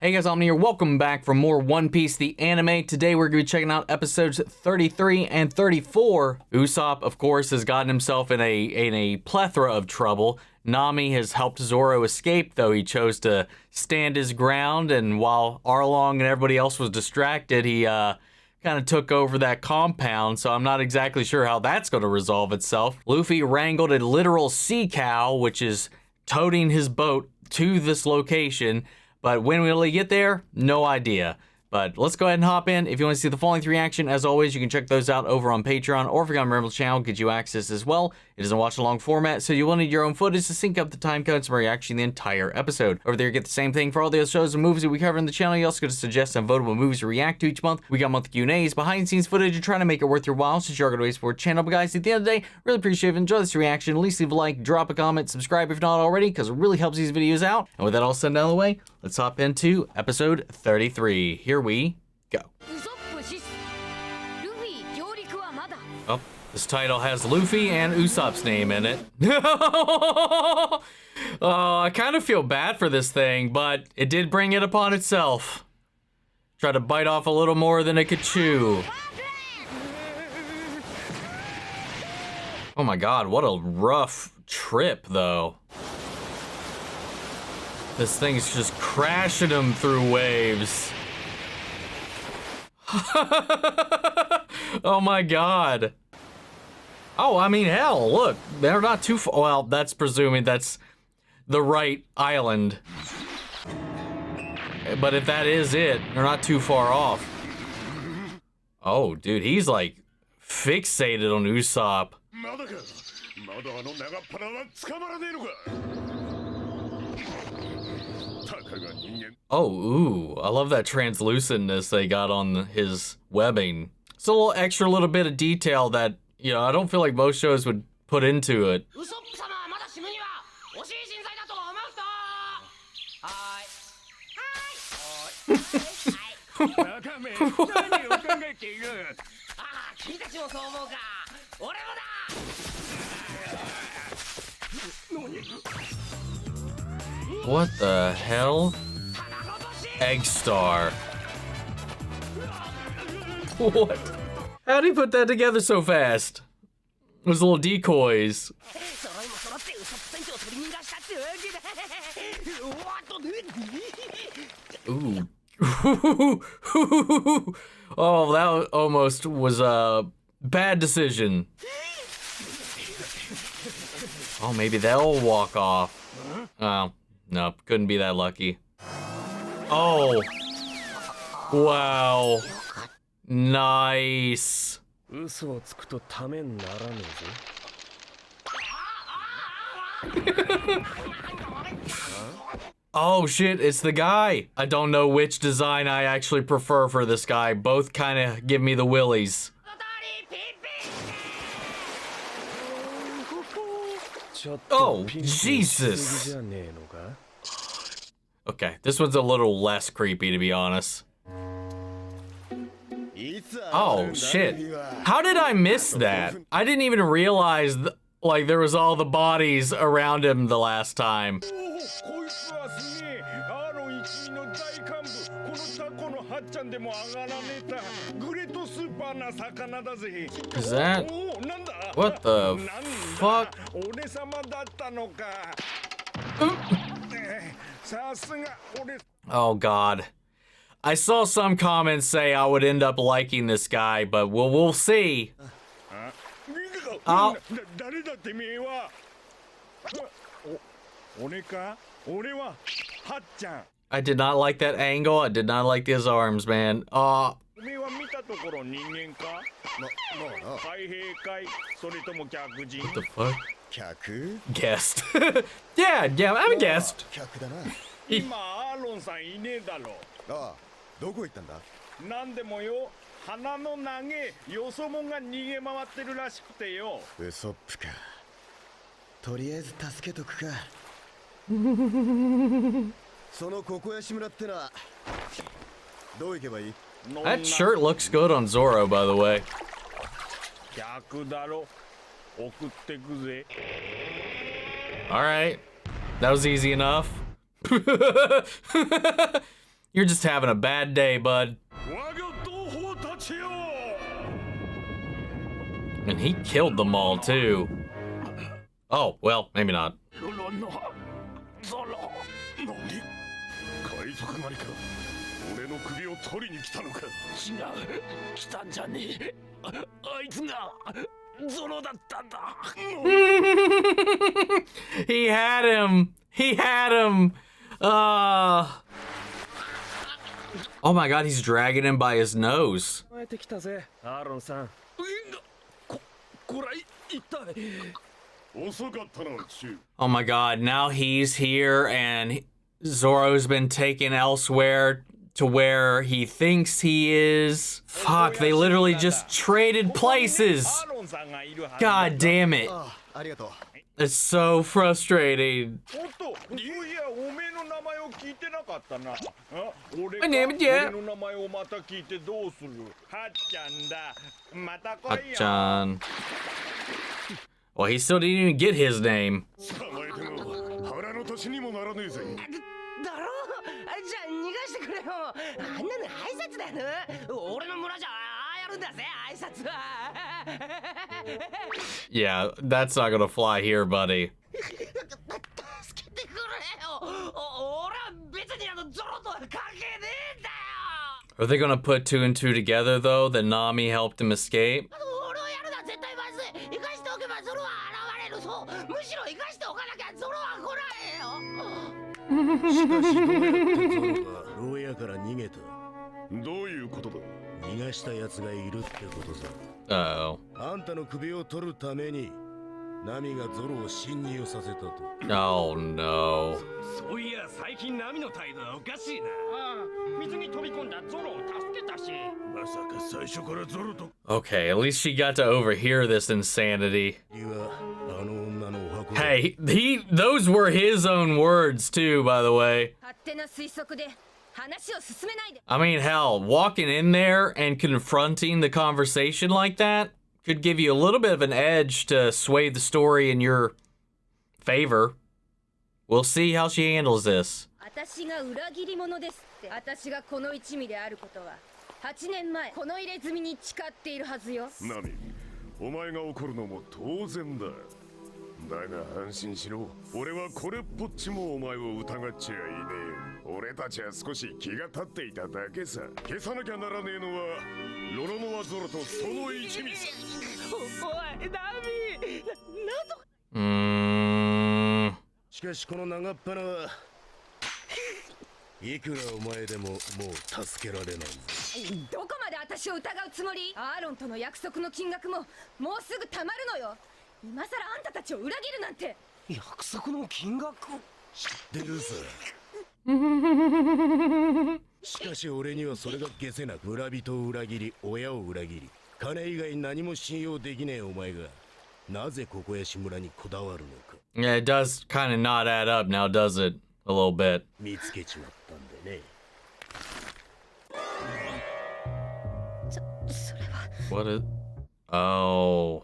Hey guys, I'm here. Welcome back for more One Piece the anime. Today we're going to be checking out episodes 33 and 34. Usopp, of course, has gotten himself in a plethora of trouble. Nami has helped Zoro escape, though he chose to stand his ground, and while Arlong and everybody else was distracted, he kind of took over that compound, so I'm not exactly sure how that's going to resolve itself. Luffy wrangled a literal sea cow, which is toting his boat to this location. But when will he get there? No idea. But let's go ahead and hop in. If you want to see the following reaction, as always, you can check those out over on Patreon, or if you're on the channel, get you access as well. It is a watch-along format, so you will need your own footage to sync up the time codes for reaction the entire episode. Over there, you get the same thing for all the other shows and movies that we cover in the channel. You also get to suggest some votable movies to react to each month. We got monthly Q&As, behind-the-scenes footage, and trying to make it worth your while, since you're going to waste for channel. But guys, at the end of the day, really appreciate it. If you enjoy this reaction, at least leave a like, drop a comment, subscribe if not already, because it really helps these videos out. And with that all said and out of the way, let's hop into episode 33. Here we go. Oh, this title has Luffy and Usopp's name in it. Oh, I kind of feel bad for this thing, but it did bring it upon itself. Try to bite off a little more than it could chew. Oh my god, what a rough trip, though. This thing's just crashing him through waves. Oh my god. Oh, I mean, hell, look, they're not too far. Well, that's presuming that's the right island. But if that is it, they're not too far off. Oh, dude, he's like fixated on Usopp. Oh, ooh, I love that translucentness they got on his webbing. It's a little extra little bit of detail that, you know, I don't feel like most shows would put into it. What the hell? Egg Star. What? How'd he put that together so fast? Those little decoys. Ooh. Oh, that almost was a bad decision. Oh, maybe they'll walk off. Oh, no, couldn't be that lucky. Oh. Wow. Nice. Oh shit, it's the guy. I don't know which design I actually prefer for this guy. Both kind of give me the willies. Oh, Jesus. Okay, this one's a little less creepy, to be honest. Oh, shit. How did I miss that? I didn't even realize, like, there was all the bodies around him the last time. Is that... What the fuck? Oh god. I saw some comments say I would end up liking this guy, but we'll see. Oh. I did not like that angle. I did not like his arms, man. What the fuck? Guest. yeah, I'm a guest. That shirt looks good on Zoro, by the way. Alright. That was easy enough. You're just having a bad day, bud. And he killed them all, too. Oh, well, maybe not. He had him. He had him. Oh my god, he's dragging him by his nose. Oh my god, now he's here and Zoro's been taken elsewhere to where he thinks he is. Fuck, they literally just traded places. God damn it. It's so frustrating. My name is Hachan. Well, he still didn't even get his name. Yeah, that's not gonna fly here, buddy. Are they gonna put two and two together, though, that Nami helped him escape? Uh-oh. Oh no. Okay, at least she got to overhear this insanity. Hey, those were his own words too, by the way. I mean, hell, walking in there and confronting the conversation like that could give you a little bit of an edge to sway the story in your favor. We'll see how she handles this. Yeah, it does kind of not add up now, does it? A little bit. What is... Oh.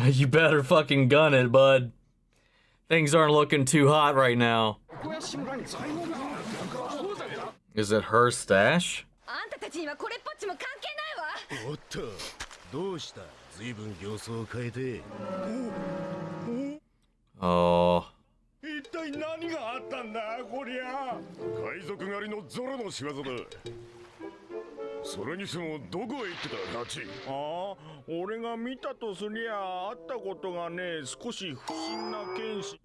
You better fucking gun it, bud. Things aren't looking too hot right now. Is it her stash? Oh.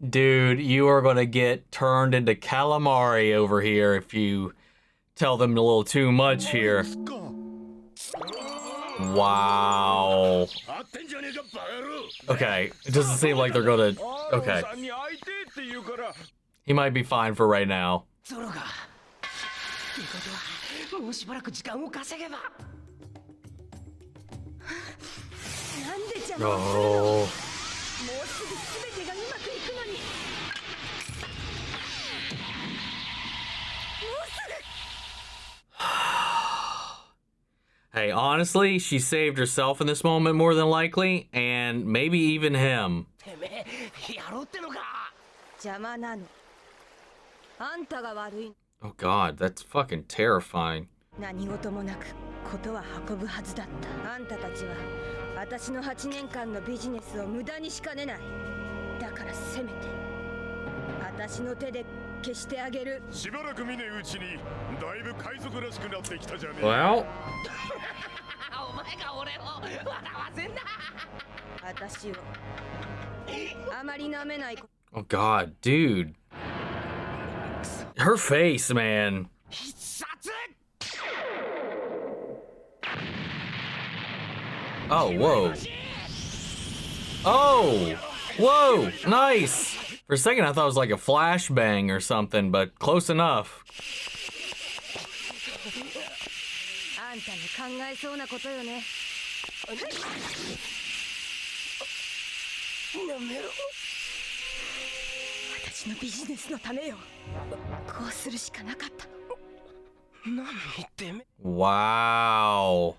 Dude, you are gonna get turned into calamari over here if you tell them a little too much here. Wow. Okay, it doesn't seem like they're gonna... Okay. He might be fine for right now. Oh. Hey, honestly, she saved herself in this moment more than likely, and maybe even him. Oh god, that's fucking terrifying. Well, oh god, dude. Her face, man. Oh, whoa. Oh, whoa, nice. For a second, I thought it was like a flashbang or something, but close enough. Wow.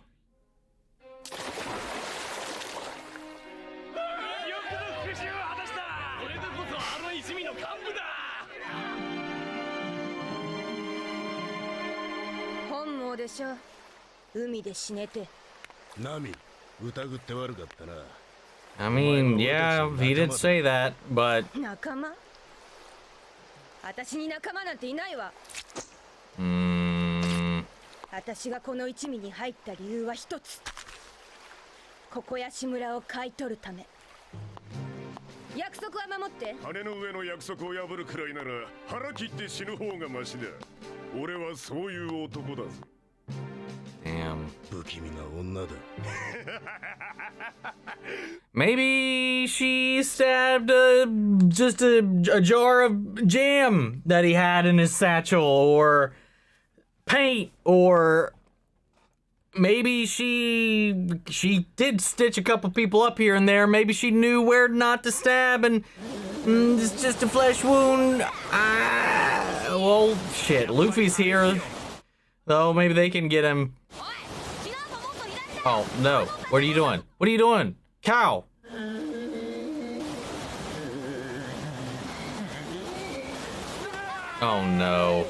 I mean, yeah, he did say that, but... Damn. Maybe she stabbed just a jar of jam that he had in his satchel, or paint, or maybe she did stitch a couple people up here and there. Maybe she knew where not to stab, and it's just a flesh wound. Well, shit, Luffy's here, though. Maybe they can get him. Oh, no. What are you doing? What are you doing? Cow! Oh, no.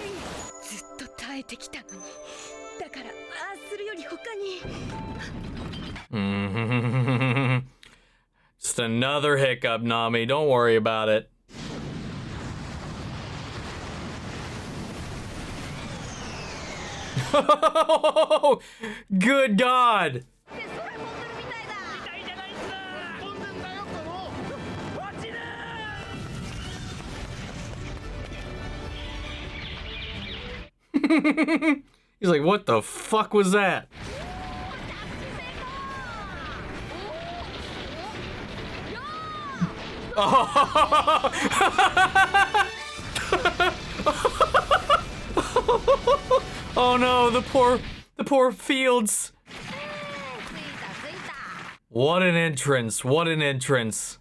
Just another hiccup, Nami. Don't worry about it. Good God! He's like, what the fuck was that? Oh no, the poor Fields. What an entrance, what an entrance.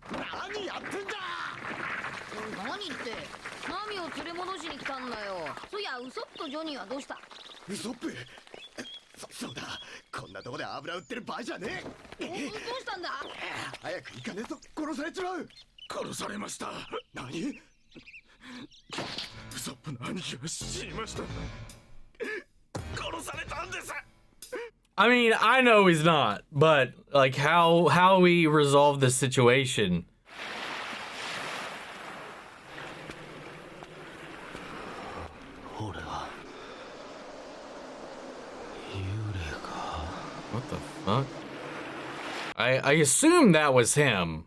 I mean, I know he's not, but like how we resolve this situation. What the fuck? I assume that was him,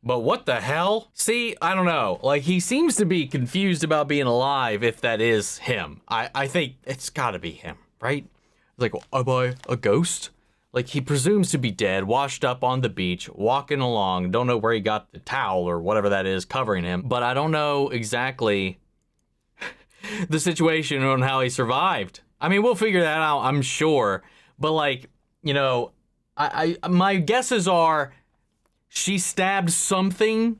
but what the hell? See, I don't know. Like, he seems to be confused about being alive if that is him. I think it's gotta be him, right? Like, am I a ghost? Like, he presumes to be dead, washed up on the beach, walking along, don't know where he got the towel or whatever that is covering him, but I don't know exactly the situation on how he survived. I mean, we'll figure that out, I'm sure, but like, you know, my guesses are she stabbed something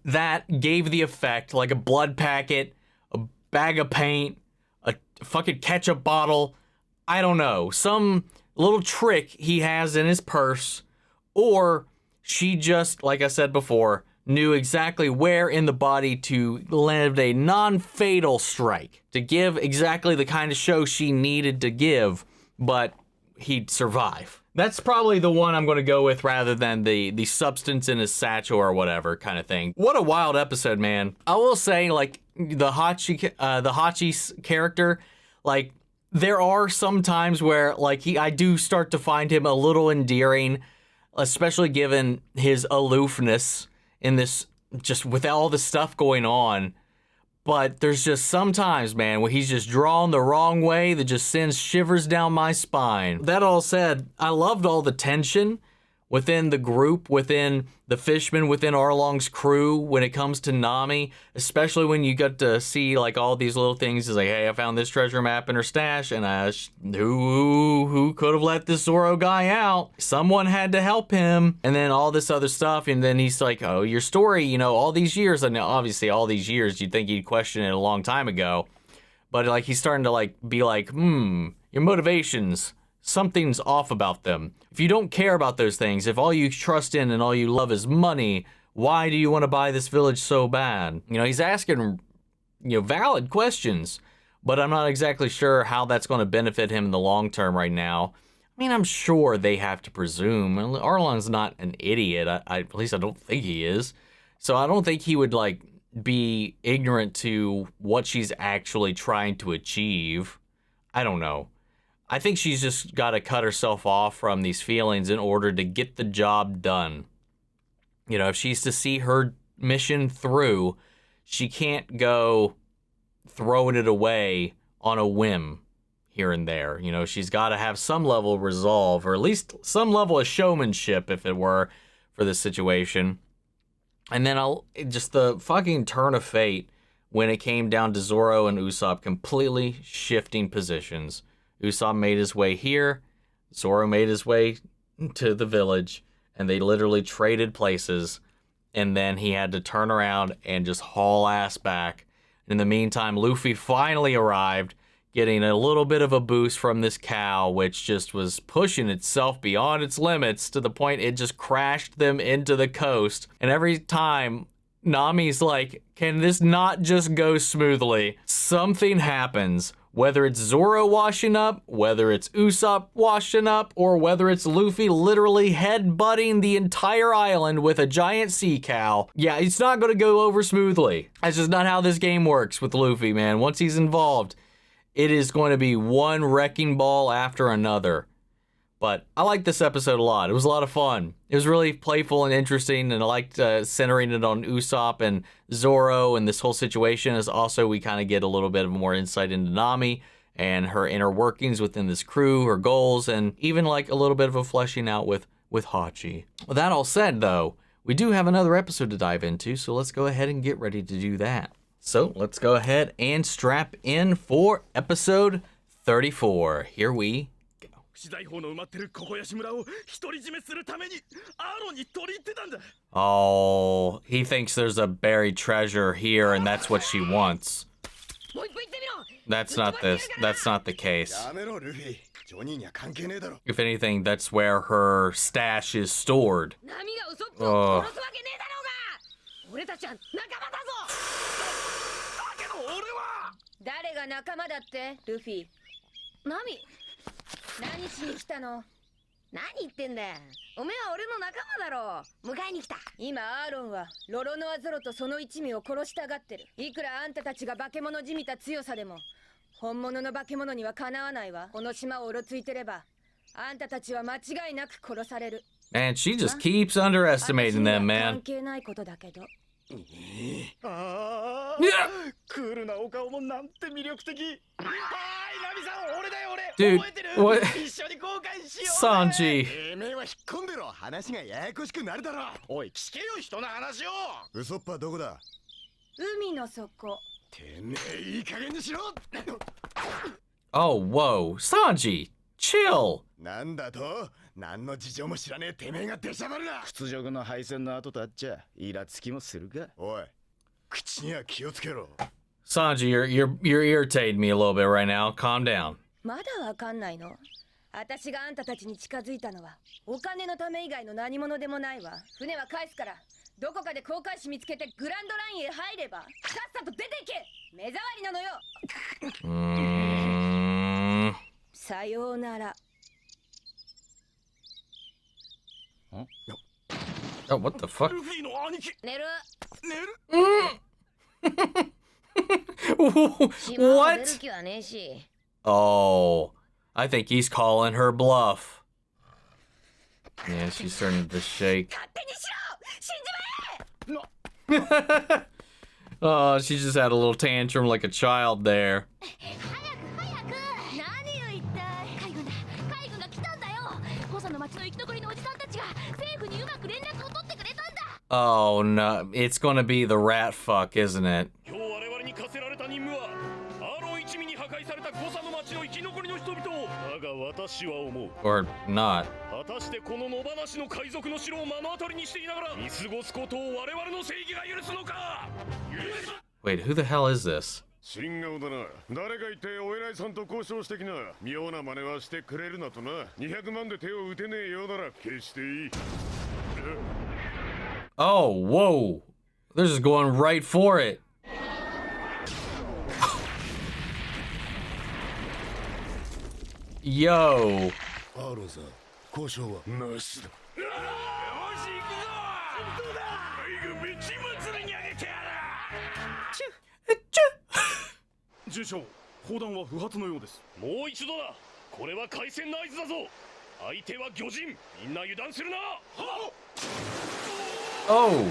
that gave the effect, like a blood packet, a bag of paint, a fucking ketchup bottle. I don't know. Some little trick he has in his purse. Or she just, like I said before, knew exactly where in the body to land a non-fatal strike. To give exactly the kind of show she needed to give, but he'd survive. That's probably the one I'm going to go with rather than the substance in his satchel or whatever kind of thing. What a wild episode, man. I will say, like, the Hachi's character, like, there are some times where, like, I do start to find him a little endearing, especially given his aloofness in this, just with all the stuff going on. But there's just sometimes, man, where he's just drawn the wrong way that just sends shivers down my spine. That all said, I loved all the tension within the group, within the fishmen, within Arlong's crew when it comes to Nami, especially when you get to see like all these little things. It's like, hey, I found this treasure map in her stash, and who could have let this Zoro guy out? Someone had to help him, and then all this other stuff, and then he's like, oh, your story, you know, all these years, and obviously all these years, you'd think he'd question it a long time ago, but like he's starting to like be like, your motivations, something's off about them. If you don't care about those things, if all you trust in and all you love is money, why do you want to buy this village so bad? You know, he's asking, you know, valid questions, but I'm not exactly sure how that's going to benefit him in the long term right now. I mean, I'm sure they have to presume. Arlong's not an idiot. At least I don't think he is. So I don't think he would, like, be ignorant to what she's actually trying to achieve. I don't know. I think she's just got to cut herself off from these feelings in order to get the job done. You know, if she's to see her mission through, she can't go throwing it away on a whim here and there. You know, she's got to have some level of resolve, or at least some level of showmanship, if it were, for this situation. And then just the fucking turn of fate when it came down to Zoro and Usopp completely shifting positions. Usopp made his way here, Zoro made his way to the village, and they literally traded places, and then he had to turn around and just haul ass back. In the meantime, Luffy finally arrived, getting a little bit of a boost from this cow, which just was pushing itself beyond its limits to the point it just crashed them into the coast. And every time Nami's like, can this not just go smoothly? Something happens. Whether it's Zoro washing up, whether it's Usopp washing up, or whether it's Luffy literally headbutting the entire island with a giant sea cow. Yeah, it's not going to go over smoothly. That's just not how this game works with Luffy, man. Once he's involved, it is going to be one wrecking ball after another. But I liked this episode a lot. It was a lot of fun. It was really playful and interesting, and I liked centering it on Usopp and Zoro and this whole situation. As also, we kind of get a little bit of more insight into Nami and her inner workings within this crew, her goals, and even like a little bit of a fleshing out with Hachi. With that all said, though, we do have another episode to dive into, so let's go ahead and get ready to do that. So let's go ahead and strap in for episode 34. Here we go. Oh, he thinks there's a buried treasure here, and that's what she wants. That's not the case. If anything, that's where her stash is stored. Oh. Nami, 何しに来たの？何言ってんだよ。おめえは俺の仲間だろ。迎えに来た。今アーロンはロロノアゾロとその一味を殺したがってる。いくらあんたたちが化け物じみた強さでも、本物の化け物にはかなわないわ。この島をうろついてれば、あんたたちは間違いなく殺される。And she just keeps underestimating them, man. 関係ないことだけど。ああ、クールなお顔もなんて魅力的。はい、ナミさん、俺だよ俺。Dude, 覚えてる？ what? 一緒に後悔しよう。Sanji. てめえは引っ込んでろ。話がややこしくなるだろ。おい、聞けよ人の話を。ウソップはどこだ？海の底。てめえいい加減にしろ。Oh, whoa, Sanji, chill. なんだと？何の事情も知らねえてめえが出しゃばるな。屈辱の敗戦の後とあっちゃイラつきもするか。おい、口には気をつけろ。Sanji, you're irritating me a little bit right now. Calm down. まだわかんないの？私があんたたちに近づいたのはお金のため以外の何者でもないわ。船は返すから、どこかで航海士見つけてグランドラインへ入れば、さっさと出ていけ。目障りなのよ。さようなら。Oh, what the fuck? 寝る。What? 出る気はねえし。Oh, I think he's calling her bluff. Yeah, she's starting to shake. 勝手にしろ。死んじまえ。Oh, she just had a little tantrum like a child there. 早く。何を言った。海軍が来たんだよ。コサの町の生き残りのおじさんたちが政府にうまく連絡を取ってくれたんだ。Oh no, it's gonna be the rat fuck, isn't it? 今日我々に課せられた任務はアーロン一味に破壊されたコサの町の生き残りの人々を。だが私は思う。 Or not. 果たしてこの野放しの海賊の城を目の当たりにしていながら見過ごすことを我々の正義が許すのか。 Wait, who the hell is this? 新顔だな。誰がいてお偉いさんと交渉してきな。妙な真似はしてくれるなとな。200万で手を打てねえようなら決していい。Oh, whoa. They're just going right for it. Yo. アーロンさん、交渉はなしだ。よし行くぞ。海軍めちまつりにあげてやる。重将、砲弾は不発のようです。もう一度だ。これは開戦の合図だぞ。相手は魚人。みんな油断するな。Oh.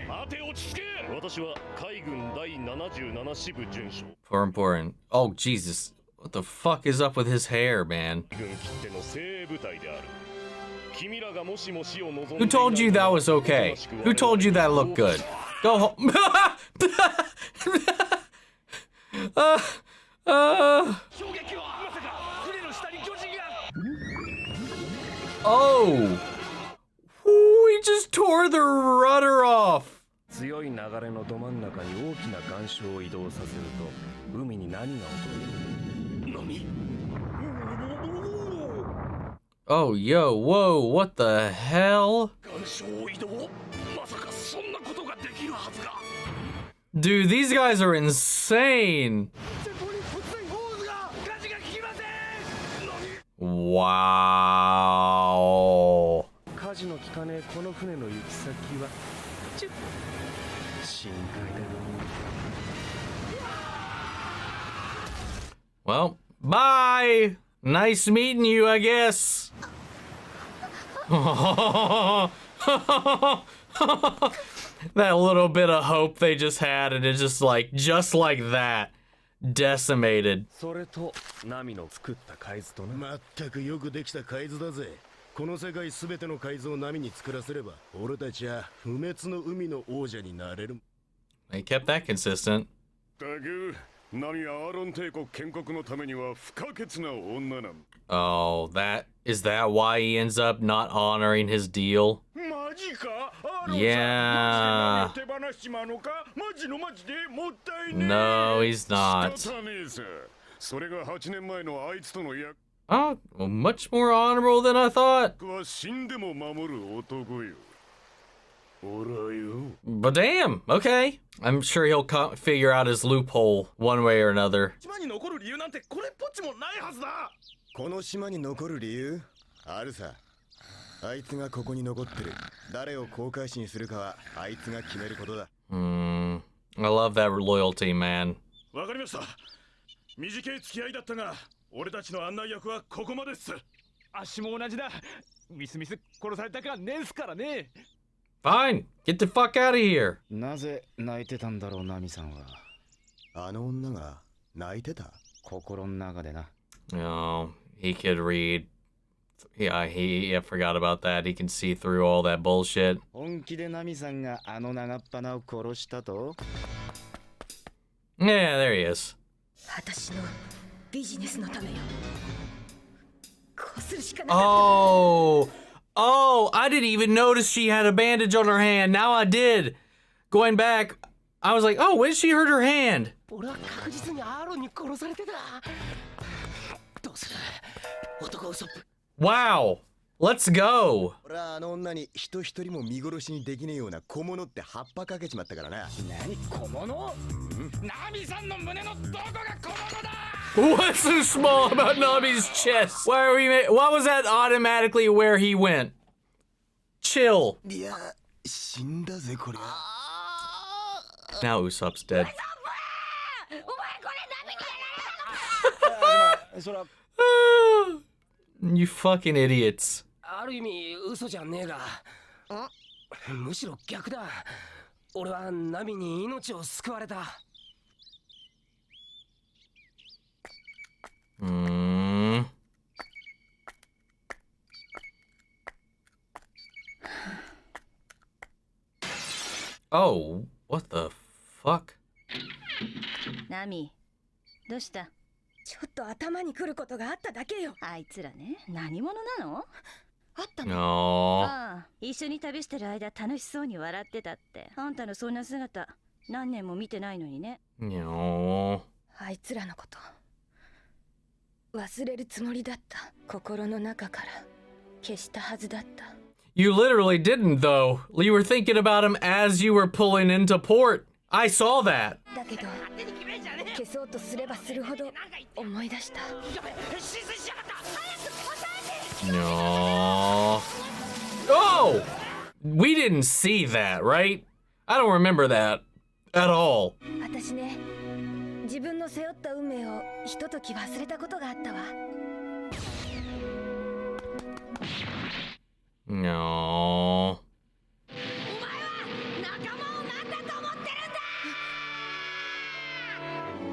待て、落ち着け。私は海軍第77支部准将。 For important. Oh, Jesus. What the fuck is up with his hair, man? 軍きっての精鋭部隊である。君らがもしも死を望んでい Who told you that was okay? Who told you that looked good? Go home. Oh. Ooh, he just tore the rudder off. 強い流れのど真ん中に大きな岩礁を移動させると海に何が起こる？何？ Oh, yo, whoa, what the hell? 岩礁移動？まさかそんなことができるはずが。 Dude, these guys are insane. Wow. 舵の利かねえこの船の行き先は深海だ。 Well, bye. Nice meeting you, I guess. That little bit of hope they just had, and it's just like that, decimated. それとナミの作った海図とな。まったくよくできた海図だぜ。この世界すべての海図を波に作らせれば、俺たちは不滅の海の王者になれる。 They kept that consistent. だけナミはアーロン帝国建国のためには不可欠な女なん。 Oh, is that why he ends up not honoring his deal? マジか? Yeah. No, he's not. 仕方ねえさ。それが8年前のあいつとの約 Oh, well, much more honorable than I thought. は死んでも守る男よ。俺はよ。 But damn, okay. I'm sure he'll figure out his loophole one way or another. 島に残る理由なんてこれっぽっちもないはずだ。この島に残る理由あるさ。あいつがここに残ってる。誰を航海士にするかはあいつが決めることだ。I love that loyalty, man. わかりました。短い付き合いだったが、俺たちの案内役はここまでっす。あっしも同じだ。ミスミス殺されたかねえすからね。Fine, get the fuck out of here. なぜ泣いてたんだろう、ナミさんは。あの女が泣いてた。心の中でな。Oh, he could read. Yeah, I forgot about that. He can see through all that bullshit. 本気でナミさんがあの長っ鼻を殺したと？ Yeah, there he is. 私のビジネスのためよ。こうするしかなかった。 Oh, Oh, I didn't even notice she had a bandage on her hand. Now I did. Going back, I was like, oh, when did she hurt her hand? 俺は確実にアーロンに殺されてた。どうする？男ウソップ。 Wow. Let's go. 俺はあの女に人一人も見殺しにできねえような小物って葉っぱかけちまったからな。何小物？ナミさんの胸のどこが小物だ？ What's so small about Nami's chest? Why are we? Why was that automatically where he went? Chill. いや、死んだぜこりゃ。 Now Usopp's dead. お前これダメにやられるのか。それは You fucking idiots. ある意味嘘じゃねえが。むしろ逆だ。俺はナミに命を救われた。 Oh, what the fuck? ナミ、どうした？ちょっと頭にくることがあっただけよ。あいつらね、何者なの？あったの？ No. ああ、一緒に旅してる間楽しそうに笑ってたって。あんたのそんな姿、何年も見てないのにね。 No. あいつらのこと、忘れるつもりだった。心の中から消したはずだった。 You literally didn't, though. You were thinking about him as you were pulling into port. I saw that. だけど、消そうとすればするほど思い出した。 No. Oh! We didn't see that, right? I don't remember that at all. 私ね、自分の背負った運命をひととき忘れたことがあったわ。 No.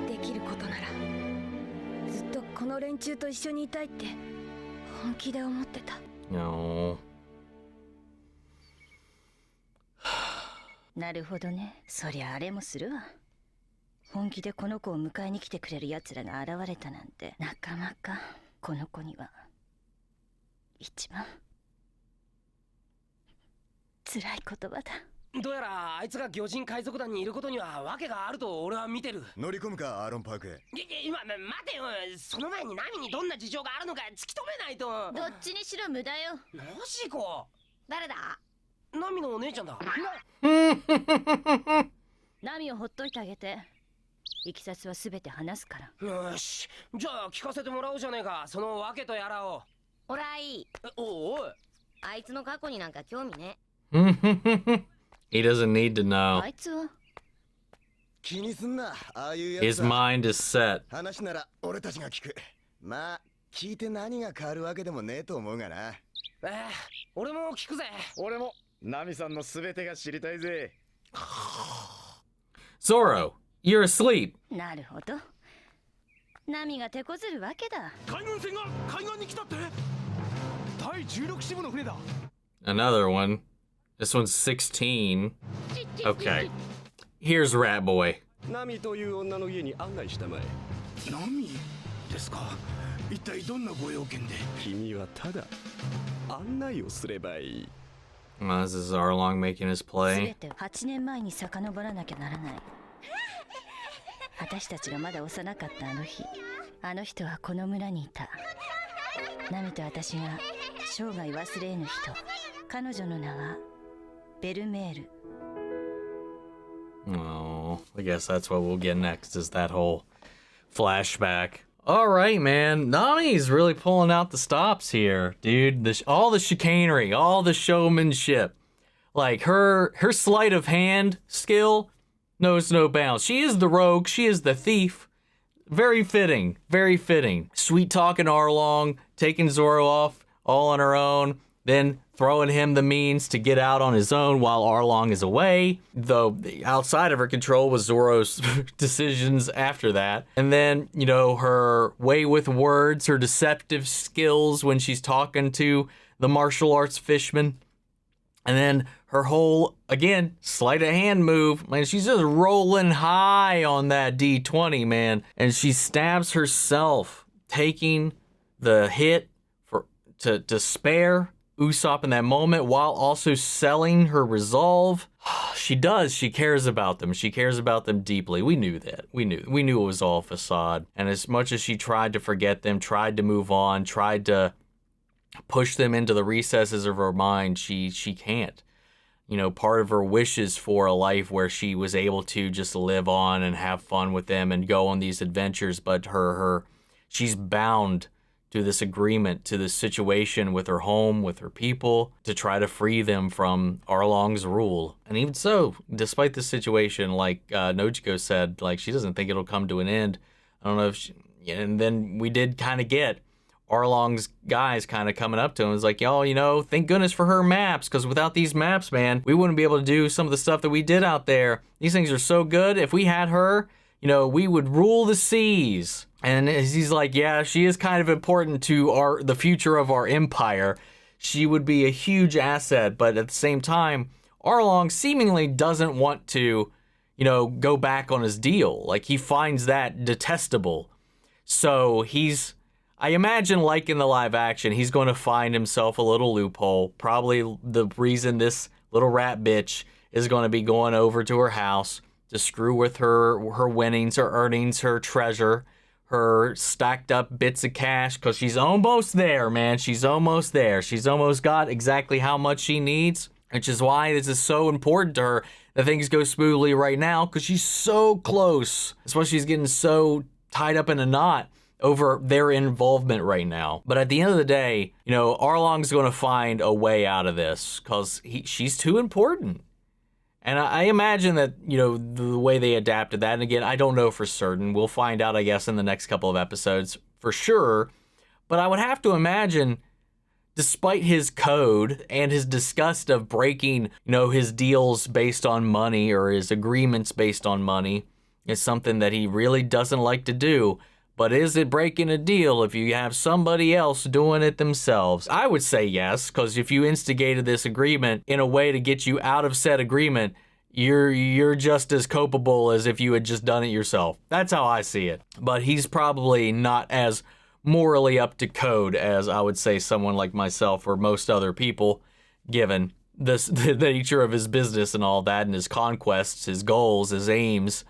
できることならずっとこの連中と一緒にいたいって本気で思ってた。 No. なるほどね。そりゃあれもするわ。本気でこの子を迎えに来てくれる奴らが現れたなんて、なかなかこの子には一番辛い言葉だ。どうやらあいつが魚人海賊団にいることには訳があると俺は見てる。乗り込むかアーロンパークへ。今待てよ。その前にナミにどんな事情があるのか突き止めないと。どっちにしろ無駄よ。マジか。誰だ？ナミのお姉ちゃんだ。ナミをほっといてあげて。いきさつはすべて話すから。よし、じゃあ聞かせてもらおうじゃねえか。その訳とやらを。おらい。おい。あいつの過去になんか興味ね。He doesn't need to know. あいつは気にすんな、ああいうや His つは。 mind is set. 話なら俺たちが聞く。まあ聞いて何が変わるわけでもねえと思うがな。俺も聞くぜ。俺もナミさんのすべてが知りたいぜ。 Zoro, you're asleep. なるほど。ナミが手こずるわけだ。海軍船が海岸に来たって。第16支部の船だ。 Another one. This one's 16. Okay. Here's Rat Boy. ナミという女の家に案内したまえ。ナミですか。一体どんなご用件で？君はただ案内をすればいい。 This is Arlong making his す play. べて8年前に遡らなきゃならない。私たちがまだ幼かったあの日、あの人はこの村にいた。ナミと私が生涯忘れぬ人。彼女の名はベルメール。 Oh, I guess that's what we'll get next is that whole flashback. All right, man. Nami's really pulling out the stops here, dude. All the chicanery, all the showmanship. Like her sleight of hand skill knows no bounds. She is the rogue. She is the thief. Very fitting. Very fitting. Sweet talking Arlong, taking Zoro off all on her own, then throwing him the means to get out on his own while Arlong is away. Though outside of her control was Zoro's decisions after that. And then, you know, her way with words, her deceptive skills when she's talking to the martial arts fishman. And then her whole, again, sleight of hand move. Man, she's just rolling high on that D20, man. And she stabs herself, taking the hit to spare Usopp in that moment while also selling her resolve. She does. She cares about them. She cares about them deeply. We knew that. We knew it was all facade. And as much as she tried to forget them, tried to move on, tried to push them into the recesses of her mind, she can't. You know, part of her wishes for a life where she was able to just live on and have fun with them and go on these adventures, but she's bound to this agreement, to this situation with her home, with her people, to try to free them from Arlong's rule. And even so, despite this situation, like Nojiko said, like, she doesn't think it'll come to an end. I don't know if and then we did kind of get Arlong's guys kind of coming up to him. It's like, y'all, you know, thank goodness for her maps, because without these maps, man, we wouldn't be able to do some of the stuff that we did out there. These things are so good. If we had her, you know, we would rule the seas. And he's like, yeah, she is kind of important to the future of our empire. She would be a huge asset, but at the same time, Arlong seemingly doesn't want to, you know, go back on his deal. Like, he finds that detestable. So I imagine, like in the live action, he's going to find himself a little loophole. Probably the reason this little rat bitch is going to be going over to her house to screw with her winnings, her earnings, her treasure, her stacked up bits of cash, because she's almost there, man. She's almost there. She's almost got exactly how much she needs, which is why this is so important to her that things go smoothly right now, because she's so close. That's why she's getting so tied up in a knot over their involvement right now. But at the end of the day, you know, Arlong's going to find a way out of this, because she's too important. And I imagine that, you know, the way they adapted that, and again, I don't know for certain. We'll find out, I guess, in the next couple of episodes for sure. But I would have to imagine, despite his code and his disgust of breaking, you know, his deals based on money or his agreements based on money, is something that he really doesn't like to do. But is it breaking a deal if you have somebody else doing it themselves? I would say yes, because if you instigated this agreement in a way to get you out of said agreement, you're just as culpable as if you had just done it yourself. That's how I see it. But he's probably not as morally up to code as I would say someone like myself or most other people, given the nature of his business and all that, and his conquests, his goals, his aims.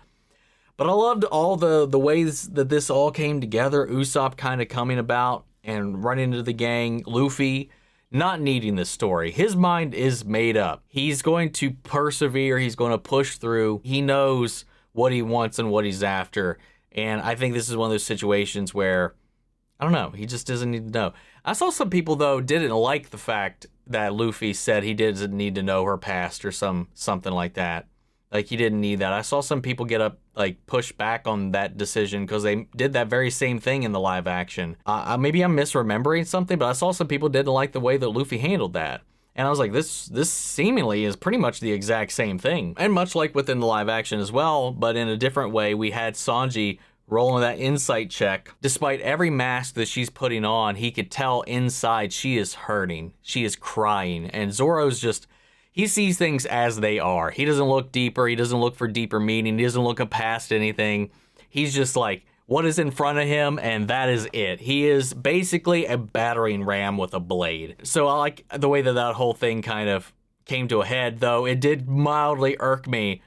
But I loved all the ways that this all came together. Usopp kind of coming about and running into the gang. Luffy not needing this story. His mind is made up. He's going to persevere. He's going to push through. He knows what he wants and what he's after. And I think this is one of those situations where, I don't know, he just doesn't need to know. I saw some people, though, didn't like the fact that Luffy said he doesn't need to know her past or something like that. Like, he didn't need that. I saw some people push back on that decision because they did that very same thing in the live action. Maybe I'm misremembering something, but I saw some people didn't like the way that Luffy handled that. And I was like, this seemingly is pretty much the exact same thing. And much like within the live action as well, but in a different way, we had Sanji rolling that insight check. Despite every mask that she's putting on, he could tell inside she is hurting. She is crying. And Zoro's just... he sees things as they are. He doesn't look deeper. He doesn't look for deeper meaning. He doesn't look past anything. He's just like, what is in front of him, and that is it. He is basically a battering ram with a blade. So I like the way that whole thing kind of came to a head, though it did mildly irk me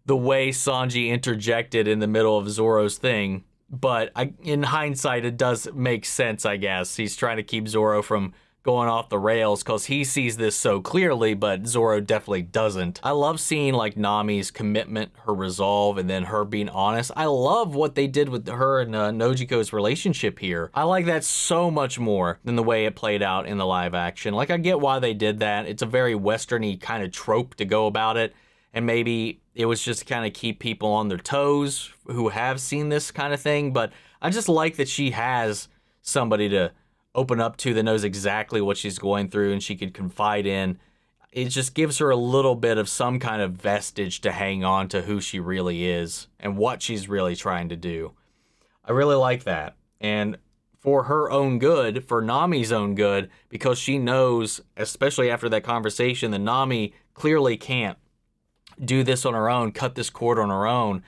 the way Sanji interjected in the middle of Zoro's thing. But in hindsight, it does make sense, I guess. He's trying to keep Zoro from going off the rails because he sees this so clearly, but Zoro definitely doesn't. I love seeing like Nami's commitment, her resolve, and then her being honest. I love what they did with her and Nojiko's relationship here. I like that so much more than the way it played out in the live action. Like, I get why they did that. It's a very Western-y kind of trope to go about it, and maybe it was just to kind of keep people on their toes who have seen this kind of thing, but I just like that she has somebody to open up to that knows exactly what she's going through and she could confide in. It just gives her a little bit of some kind of vestige to hang on to who she really is and what she's really trying to do. I really like that. And for her own good, for Nami's own good, because she knows, especially after that conversation, that Nami clearly can't do this on her own, cut this cord on her own.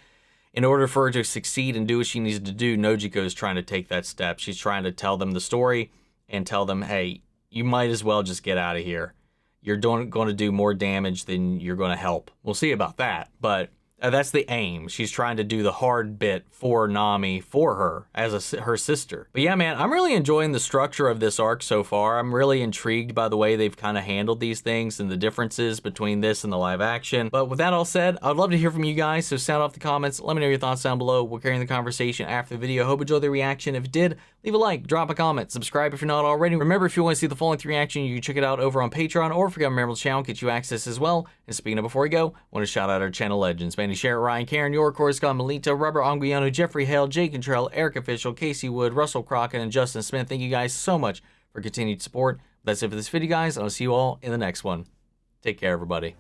In order for her to succeed and do what she needs to do, Nojiko is trying to take that step. She's trying to tell them the story and tell them, hey, you might as well just get out of here. You're going to do more damage than you're going to help. We'll see about that, but that's the aim. She's trying to do the hard bit for Nami, for her, as her sister. But yeah, man, I'm really enjoying the structure of this arc so far. I'm really intrigued by the way they've kind of handled these things and the differences between this and the live action. But with that all said, I'd love to hear from you guys, so sound off the comments. Let me know your thoughts down below. We'll carry on the conversation after the video. Hope you enjoyed the reaction. If you did, leave a like, drop a comment, subscribe if you're not already. Remember, if you want to see the full-length reaction, you can check it out over on Patreon, or if you become a member of the channel, get you access as well. And speaking of before we go, I want to shout out our channel legends. Manny Sherritt, Ryan, Karen, York, Corey, Scott, Melita, Robert Anguiano, Jeffrey Hale, Jake Contrell, Eric Official, Casey Wood, Russell Crockett, and Justin Smith. Thank you guys so much for continued support. That's it for this video, guys. I'll see you all in the next one. Take care, everybody.